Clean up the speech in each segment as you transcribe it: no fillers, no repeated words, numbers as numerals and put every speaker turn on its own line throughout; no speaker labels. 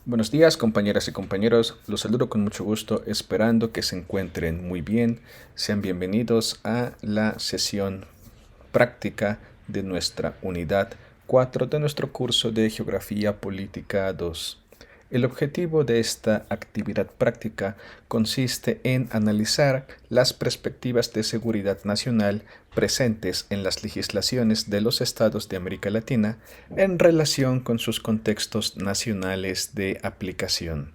Buenos días, compañeras y compañeros. Los saludo con mucho gusto, esperando que se encuentren muy bien. Sean bienvenidos a la sesión práctica de nuestra unidad 4 de nuestro curso de Geografía Política 2. El objetivo de esta actividad práctica consiste en analizar las perspectivas de seguridad nacional presentes en las legislaciones de los estados de América Latina en relación con sus contextos nacionales de aplicación.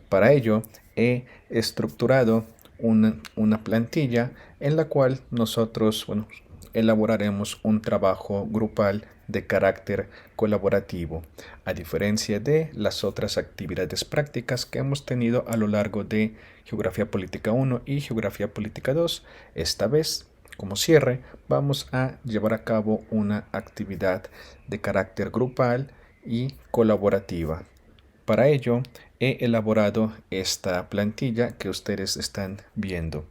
Para ello, he estructurado una plantilla en la cual nosotros elaboraremos un trabajo grupal de carácter colaborativo, a diferencia de las otras actividades prácticas que hemos tenido a lo largo de Geografía Política 1 y Geografía Política 2. Esta vez, como cierre, vamos a llevar a cabo una actividad de carácter grupal y colaborativa. Para ello, he elaborado esta plantilla que ustedes están viendo.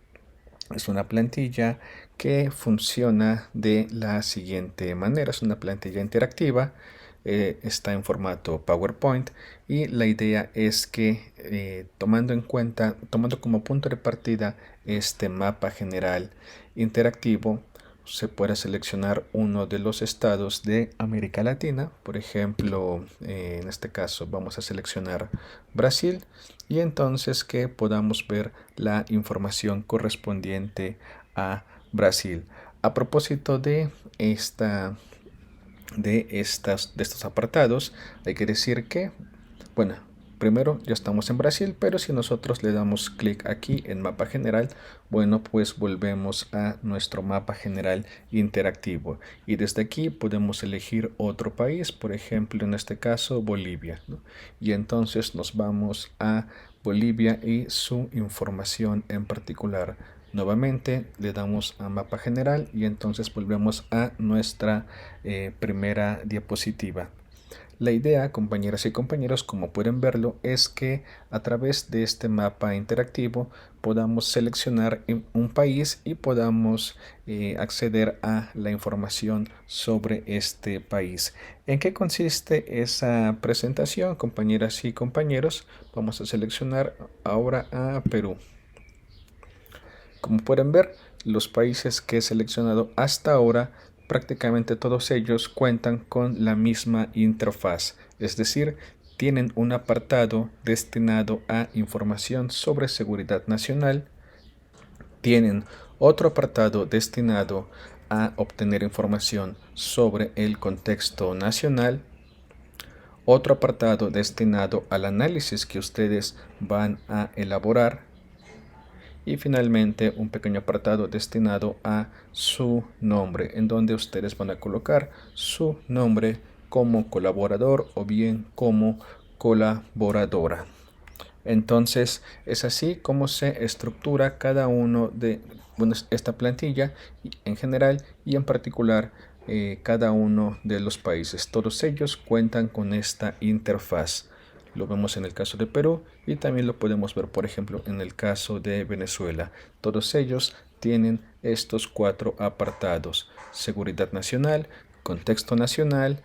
Es una plantilla que funciona de la siguiente manera. Es una plantilla interactiva, está en formato PowerPoint y la idea es que tomando como punto de partida este mapa general interactivo, se pueda seleccionar uno de los estados de América Latina. Por ejemplo, en este caso vamos a seleccionar Brasil y entonces que podamos ver la información correspondiente a Brasil. A propósito de estos apartados, hay que decir que, bueno, primero ya estamos en Brasil, pero si nosotros le damos clic aquí en mapa general, bueno, pues volvemos a nuestro mapa general interactivo y desde aquí podemos elegir otro país, por ejemplo, en este caso Bolivia, ¿no? Y entonces nos vamos a Bolivia y su información en particular. Nuevamente le damos a mapa general y entonces volvemos a nuestra primera diapositiva. La idea, compañeras y compañeros, como pueden verlo, es que a través de este mapa interactivo podamos seleccionar un país y podamos acceder a la información sobre este país. ¿En qué consiste esa presentación, compañeras y compañeros? Vamos a seleccionar ahora a Perú. Como pueden ver, los países que he seleccionado hasta ahora, prácticamente todos ellos cuentan con la misma interfaz, es decir, tienen un apartado destinado a información sobre seguridad nacional, tienen otro apartado destinado a obtener información sobre el contexto nacional, otro apartado destinado al análisis que ustedes van a elaborar y finalmente un pequeño apartado destinado a su nombre, en donde ustedes van a colocar su nombre como colaborador o bien como colaboradora. Entonces es así como se estructura cada uno de esta plantilla en general y en particular cada uno de los países. Todos ellos cuentan con esta interfaz. Lo vemos en el caso de Perú y también lo podemos ver, por ejemplo, en el caso de Venezuela. Todos ellos tienen estos cuatro apartados: seguridad nacional, contexto nacional,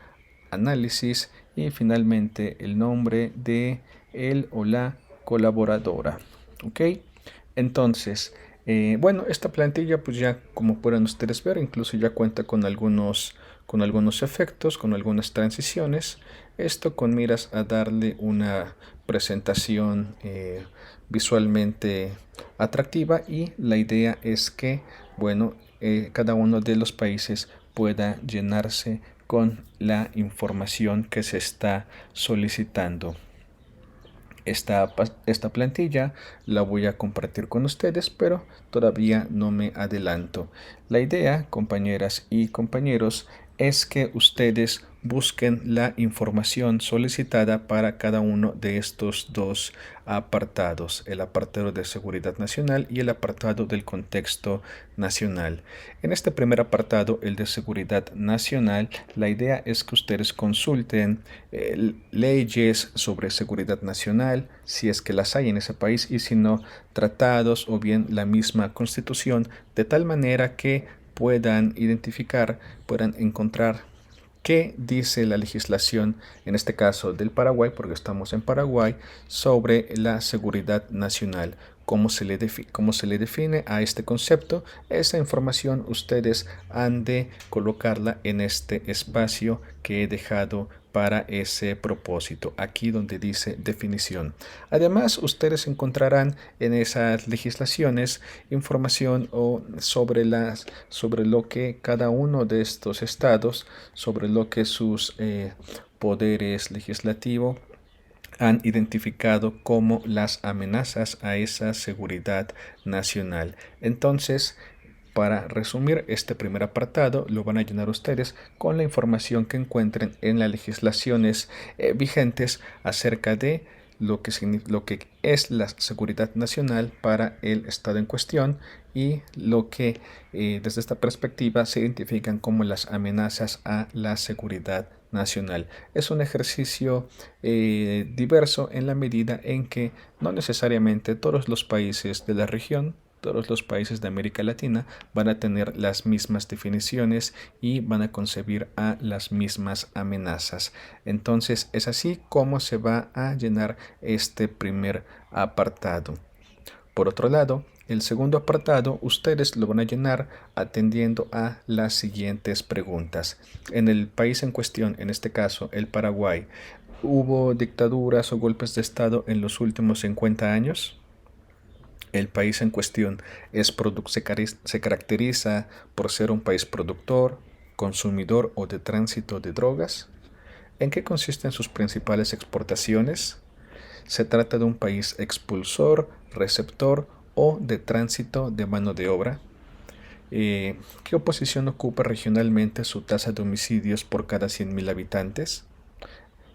análisis y finalmente el nombre de él o la colaboradora. ¿Ok? Entonces, bueno, esta plantilla pues ya como pueden ustedes ver, incluso ya cuenta con algunos efectos, con algunas transiciones. Esto con miras a darle una presentación visualmente atractiva y la idea es que, bueno, cada uno de los países pueda llenarse con la información que se está solicitando. Esta plantilla la voy a compartir con ustedes, pero todavía no me adelanto. La idea, compañeras y compañeros, es que ustedes busquen la información solicitada para cada uno de estos dos apartados, el apartado de seguridad nacional y el apartado del contexto nacional. En este primer apartado, el de seguridad nacional, la idea es que ustedes consulten leyes sobre seguridad nacional, si es que las hay en ese país, y si no, tratados o bien la misma constitución, de tal manera que puedan identificar, puedan encontrar ¿Qué dice la legislación, en este caso del Paraguay, porque estamos en Paraguay, sobre la seguridad nacional? Cómo se le define a este concepto? Esa información ustedes han de colocarla en este espacio que he dejado para ese propósito, aquí donde dice definición. Además, ustedes encontrarán en esas legislaciones información sobre lo que cada uno de estos estados, sobre lo que sus poderes legislativos han identificado como las amenazas a esa seguridad nacional. Entonces, para resumir este primer apartado, lo van a llenar ustedes con la información que encuentren en las legislaciones vigentes acerca de lo que es la seguridad nacional para el Estado en cuestión y lo que desde esta perspectiva se identifican como las amenazas a la seguridad nacional. Es un ejercicio diverso en la medida en que no necesariamente todos los países de la región, todos los países de América Latina van a tener las mismas definiciones y van a concebir a las mismas amenazas. Entonces es así como se va a llenar este primer apartado. Por otro lado, el segundo apartado ustedes lo van a llenar atendiendo a las siguientes preguntas. En el país en cuestión, en este caso el Paraguay, ¿hubo dictaduras o golpes de Estado en los últimos 50 años? El país en cuestión se caracteriza por ser un país productor, consumidor o de tránsito de drogas. ¿En qué consisten sus principales exportaciones? ¿Se trata de un país expulsor, receptor o de tránsito de mano de obra? ¿Qué posición ocupa regionalmente su tasa de homicidios por cada 100.000 habitantes?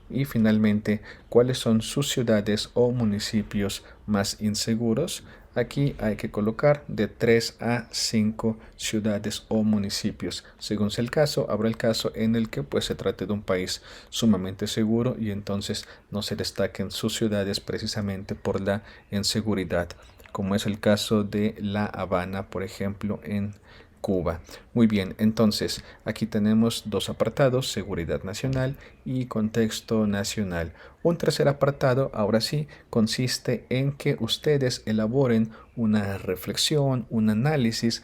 Y finalmente, ¿cuáles son sus ciudades o municipios más inseguros? Aquí hay que colocar de 3 a 5 ciudades o municipios. Según sea el caso, habrá el caso en el que se trate de un país sumamente seguro y entonces no se destaquen sus ciudades precisamente por la inseguridad, como es el caso de La Habana, por ejemplo, en Cuba. Muy bien, entonces aquí tenemos dos apartados, seguridad nacional y contexto nacional. Un tercer apartado, ahora sí, consiste en que ustedes elaboren una reflexión, un análisis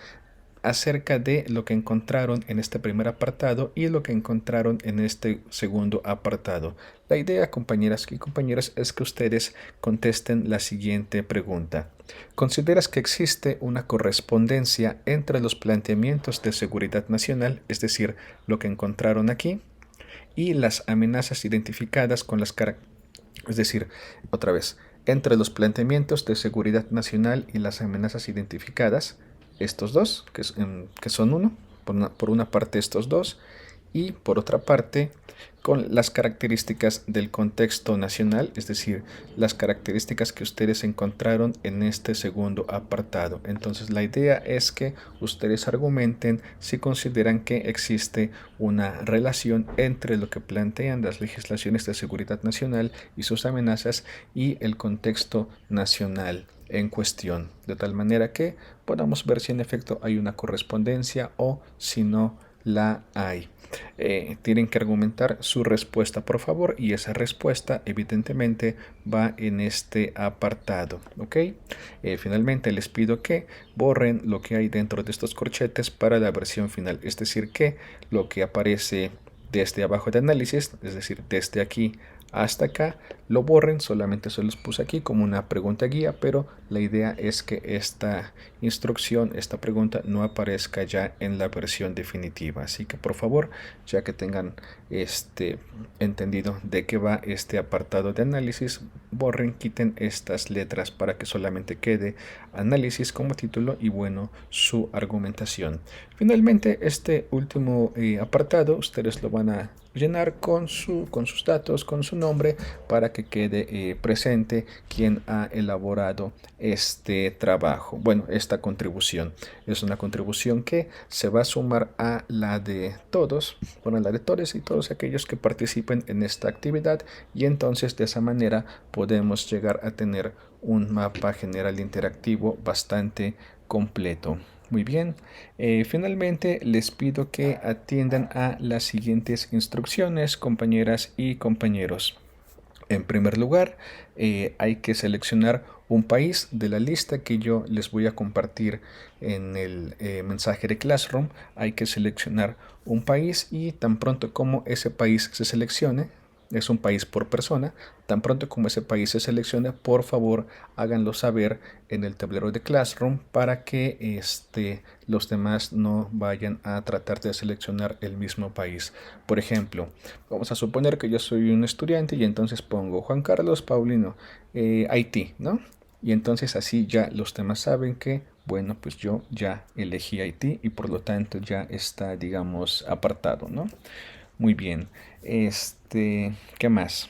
acerca de lo que encontraron en este primer apartado y lo que encontraron en este segundo apartado. La idea, compañeras y compañeros, es que ustedes contesten la siguiente pregunta. ¿Consideras que existe una correspondencia entre los planteamientos de seguridad nacional, es decir, lo que encontraron aquí, y las amenazas identificadas con las características? Es decir, otra vez, entre los planteamientos de seguridad nacional y las amenazas identificadas, estos dos, que son uno, por una parte estos dos, y por otra parte con las características del contexto nacional, es decir, las características que ustedes encontraron en este segundo apartado. Entonces la idea es que ustedes argumenten si consideran que existe una relación entre lo que plantean las legislaciones de seguridad nacional y sus amenazas y el contexto nacional en cuestión, de tal manera que podamos ver si en efecto hay una correspondencia o si no la hay. Tienen que argumentar su respuesta, por favor, y esa respuesta evidentemente va en este apartado, ¿ok? Finalmente les pido que borren lo que hay dentro de estos corchetes para la versión final, es decir, que lo que aparece desde abajo de análisis, es decir, desde aquí hasta acá, lo borren. Solamente se los puse aquí como una pregunta guía, pero la idea es que esta instrucción, esta pregunta no aparezca ya en la versión definitiva. Así que por favor, ya que tengan entendido de qué va este apartado de análisis, borren, quiten estas letras para que solamente quede análisis como título y bueno, su argumentación. Finalmente, este último apartado ustedes lo van a llenar con sus datos, con su nombre, para que quede presente quien ha elaborado este trabajo. Bueno, esta contribución es una contribución que se va a sumar a la de todos, bueno, la de todos y todos aquellos que participen en esta actividad, y entonces de esa manera podemos llegar a tener un mapa general interactivo bastante completo. Muy bien. Finalmente les pido que atiendan a las siguientes instrucciones, compañeras y compañeros. En primer lugar, hay que seleccionar un país de la lista que yo les voy a compartir en el mensaje de Classroom. Hay que seleccionar un país y tan pronto como ese país se seleccione, es un país por persona, tan pronto como ese país se seleccione, por favor háganlo saber en el tablero de Classroom para que los demás no vayan a tratar de seleccionar el mismo país. Por ejemplo, vamos a suponer que yo soy un estudiante y entonces pongo Juan Carlos Paulino, Haití, ¿no? Y entonces así ya los demás saben que, bueno, pues yo ya elegí Haití y por lo tanto ya está, digamos, apartado, ¿no? Muy bien. ¿Qué más?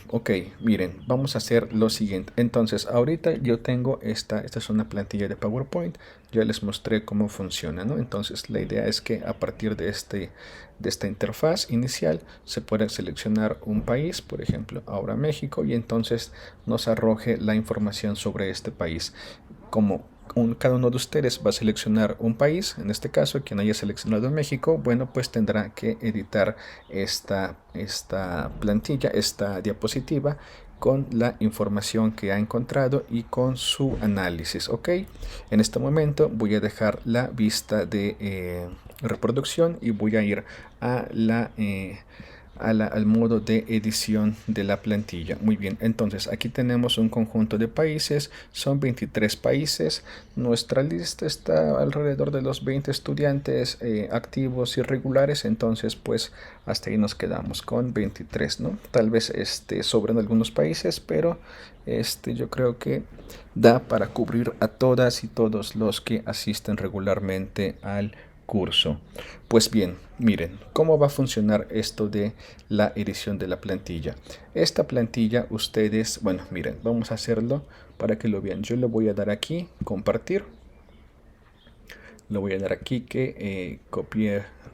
Ok, miren, vamos a hacer lo siguiente. Entonces, ahorita yo tengo esta es una plantilla de PowerPoint. Ya les mostré cómo funciona, ¿no? Entonces, la idea es que a partir de esta interfaz inicial se puede seleccionar un país, por ejemplo, ahora México, y entonces nos arroje la información sobre este país. Como cada uno de ustedes va a seleccionar un país, en este caso quien haya seleccionado México, bueno, pues tendrá que editar esta plantilla, esta diapositiva con la información que ha encontrado y con su análisis. Ok, en este momento voy a dejar la vista de reproducción y voy a ir a al modo de edición de la plantilla. Muy bien, entonces aquí tenemos un conjunto de países, son 23 países. Nuestra lista está alrededor de los 20 estudiantes activos y regulares, entonces pues hasta ahí nos quedamos con 23, ¿no? Tal vez sobran algunos países, pero yo creo que da para cubrir a todas y todos los que asisten regularmente al curso. Pues bien, miren, ¿cómo va a funcionar esto de la edición de la plantilla? Esta plantilla ustedes, bueno, miren, vamos a hacerlo para que lo vean. Yo le voy a dar aquí, compartir. Le voy a dar aquí que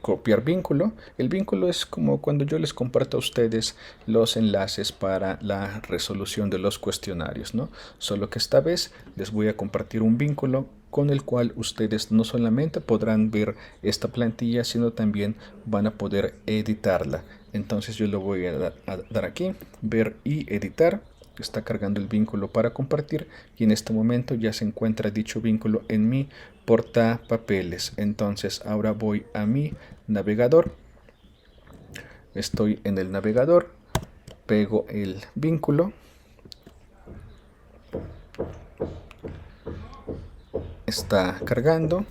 copiar vínculo. El vínculo es como cuando yo les comparto a ustedes los enlaces para la resolución de los cuestionarios, ¿no? Solo que esta vez les voy a compartir un vínculo con el cual ustedes no solamente podrán ver esta plantilla, sino también van a poder editarla. Entonces yo le voy a dar aquí, ver y editar. Está cargando el vínculo para compartir y en este momento ya se encuentra dicho vínculo en mi portapapeles. Entonces ahora voy a mi navegador, estoy en el navegador, pego el vínculo, está cargando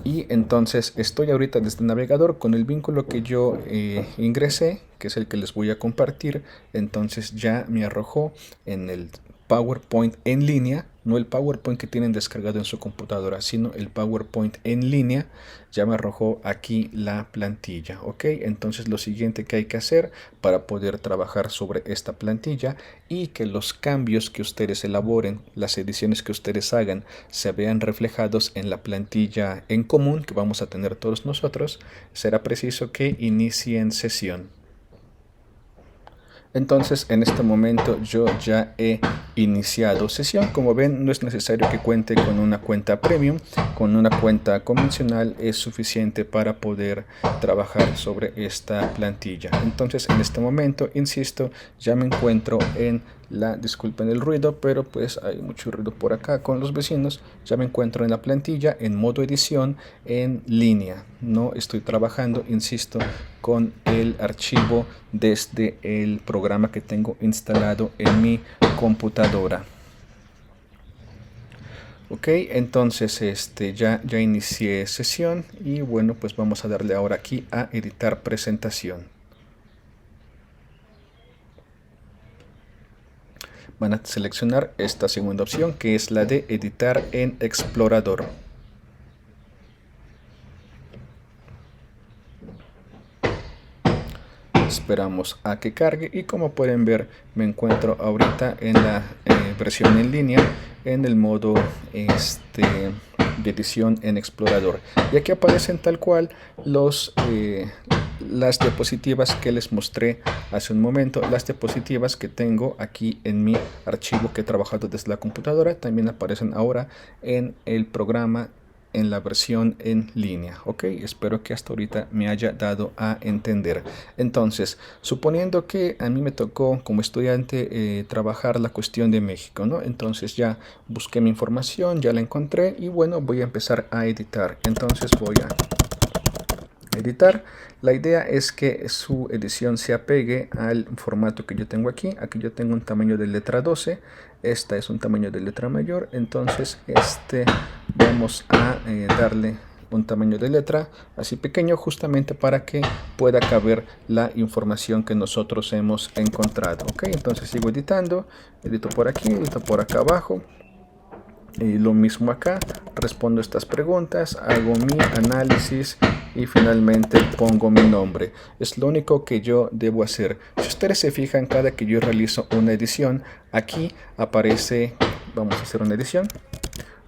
y entonces estoy ahorita desde el navegador con el vínculo que yo ingresé, que es el que les voy a compartir. Entonces ya me arrojó en el PowerPoint en línea, no el PowerPoint que tienen descargado en su computadora, sino el PowerPoint en línea. Ya me arrojó aquí la plantilla. Ok, entonces lo siguiente que hay que hacer para poder trabajar sobre esta plantilla y que los cambios que ustedes elaboren, las ediciones que ustedes hagan, se vean reflejados en la plantilla en común que vamos a tener todos nosotros, será preciso que inicien sesión. Entonces en este momento yo ya he iniciado sesión. Como ven, no es necesario que cuente con una cuenta premium. Con una cuenta convencional es suficiente para poder trabajar sobre esta plantilla. Entonces en este momento, insisto, ya me encuentro en disculpen el ruido, pero pues hay mucho ruido por acá con los vecinos. Ya me encuentro en la plantilla en modo edición en línea. No estoy trabajando, insisto, con el archivo desde el programa que tengo instalado en mi computadora. Ok, entonces ya inicié sesión y bueno, pues vamos a darle ahora aquí a editar presentación. Van a seleccionar esta segunda opción, que es la de editar en explorador. Esperamos a que cargue y como pueden ver me encuentro ahorita en la versión en línea en el modo de edición en explorador y aquí aparecen tal cual las diapositivas que les mostré hace un momento, las diapositivas que tengo aquí en mi archivo que he trabajado desde la computadora, también aparecen ahora en el programa en la versión en línea. Ok, espero que hasta ahorita me haya dado a entender. Entonces, suponiendo que a mí me tocó como estudiante trabajar la cuestión de México, ¿no? Entonces ya busqué mi información, ya la encontré y bueno, voy a empezar a editar. Entonces voy a editar. La idea es que su edición se apegue al formato que yo tengo aquí. Aquí yo tengo un tamaño de letra 12. Esta es un tamaño de letra mayor. Entonces vamos a darle un tamaño de letra así pequeño, justamente para que pueda caber la información que nosotros hemos encontrado. Ok, entonces sigo editando. Edito por aquí, edito por acá abajo. Y lo mismo acá, respondo estas preguntas, hago mi análisis y finalmente pongo mi nombre. Es lo único que yo debo hacer. Si ustedes se fijan, cada que yo realizo una edición, aquí aparece, vamos a hacer una edición.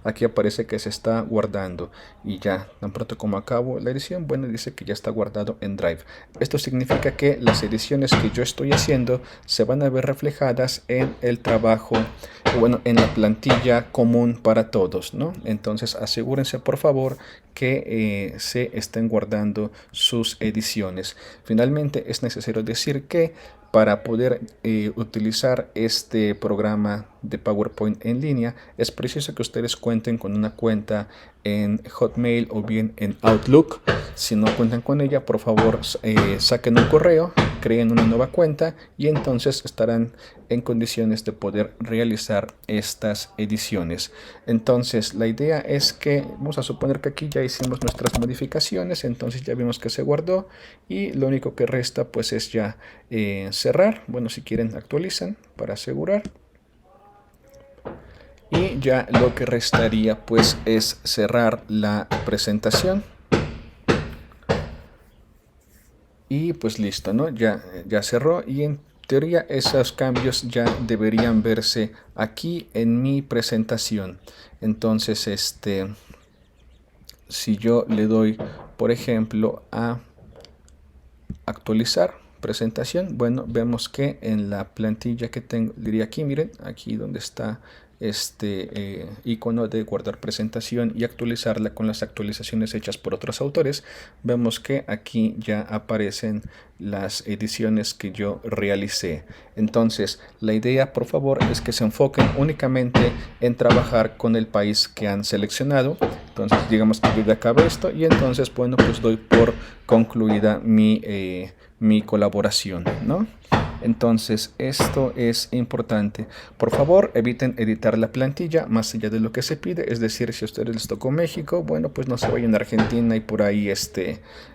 Aquí aparece que se está guardando y ya tan pronto como acabo la edición, bueno, dice que ya está guardado en Drive. Esto significa que las ediciones que yo estoy haciendo se van a ver reflejadas en el trabajo, bueno, en la plantilla común para todos, ¿no? Entonces asegúrense por favor que se estén guardando sus ediciones. Finalmente es necesario decir que para poder utilizar este programa de PowerPoint en línea, es preciso que ustedes cuenten con una cuenta en Hotmail o bien en Outlook. Si no cuentan con ella, por favor saquen un correo, creen una nueva cuenta y entonces estarán en condiciones de poder realizar estas ediciones. Entonces la idea es que vamos a suponer que aquí ya hicimos nuestras modificaciones, entonces ya vimos que se guardó y lo único que resta pues es ya cerrar. Bueno, si quieren actualizan para asegurar. Y ya lo que restaría pues es cerrar la presentación. Y pues listo, ¿no? Ya cerró y en teoría esos cambios ya deberían verse aquí en mi presentación. Entonces, si yo le doy, por ejemplo, a actualizar presentación, bueno, vemos que en la plantilla que tengo, diría aquí, miren, aquí donde está este icono de guardar presentación y actualizarla con las actualizaciones hechas por otros autores, vemos que aquí ya aparecen las ediciones que yo realicé. Entonces la idea por favor es que se enfoquen únicamente en trabajar con el país que han seleccionado. Entonces digamos que yo ya acabé esto y entonces bueno, pues doy por concluida mi colaboración, ¿no? Entonces esto es importante. Por favor eviten editar la plantilla más allá de lo que se pide, es decir, si a ustedes les tocó México, bueno, pues no se vayan a Argentina y por ahí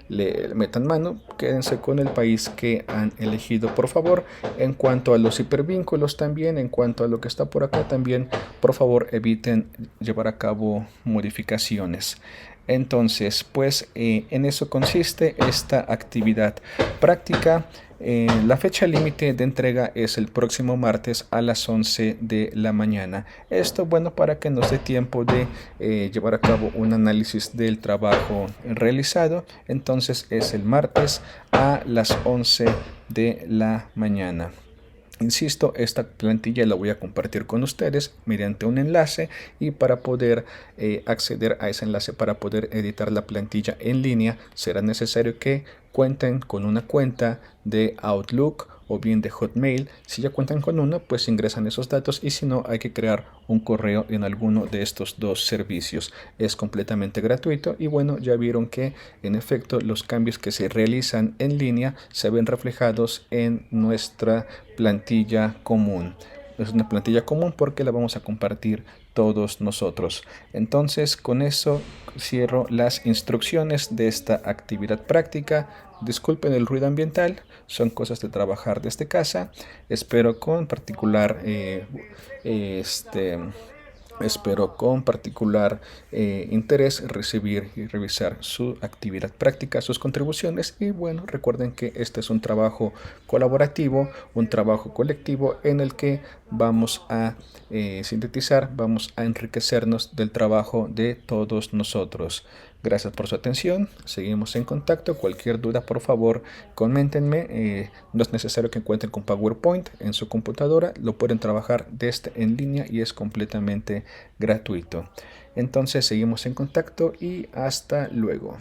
le metan mano, quédense con el país que han elegido, por favor. En cuanto a los hipervínculos también, en cuanto a lo que está por acá también, por favor eviten llevar a cabo modificaciones. Entonces, pues en eso consiste esta actividad práctica. La fecha límite de entrega es el próximo martes a las 11 de la mañana. Esto, bueno, para que nos dé tiempo de llevar a cabo un análisis del trabajo realizado. Entonces es el martes a las 11 de la mañana. Insisto, esta plantilla la voy a compartir con ustedes mediante un enlace y para poder acceder a ese enlace, para poder editar la plantilla en línea, será necesario que cuenten con una cuenta de Outlook o bien de Hotmail. Si ya cuentan con uno, pues ingresan esos datos y si no, hay que crear un correo en alguno de estos dos servicios. Es completamente gratuito y bueno, ya vieron que en efecto los cambios que se realizan en línea se ven reflejados en nuestra plantilla común. Es una plantilla común porque la vamos a compartir todos nosotros. Entonces con eso cierro las instrucciones de esta actividad práctica. Disculpen el ruido ambiental, son cosas de trabajar desde casa. Espero con particular interés recibir y revisar su actividad práctica, sus contribuciones y bueno, recuerden que este es un trabajo colaborativo, un trabajo colectivo en el que vamos a sintetizar, vamos a enriquecernos del trabajo de todos nosotros. Gracias por su atención. Seguimos en contacto. Cualquier duda, por favor, coméntenme. No es necesario que cuenten con PowerPoint en su computadora. Lo pueden trabajar desde en línea y es completamente gratuito. Entonces seguimos en contacto y hasta luego.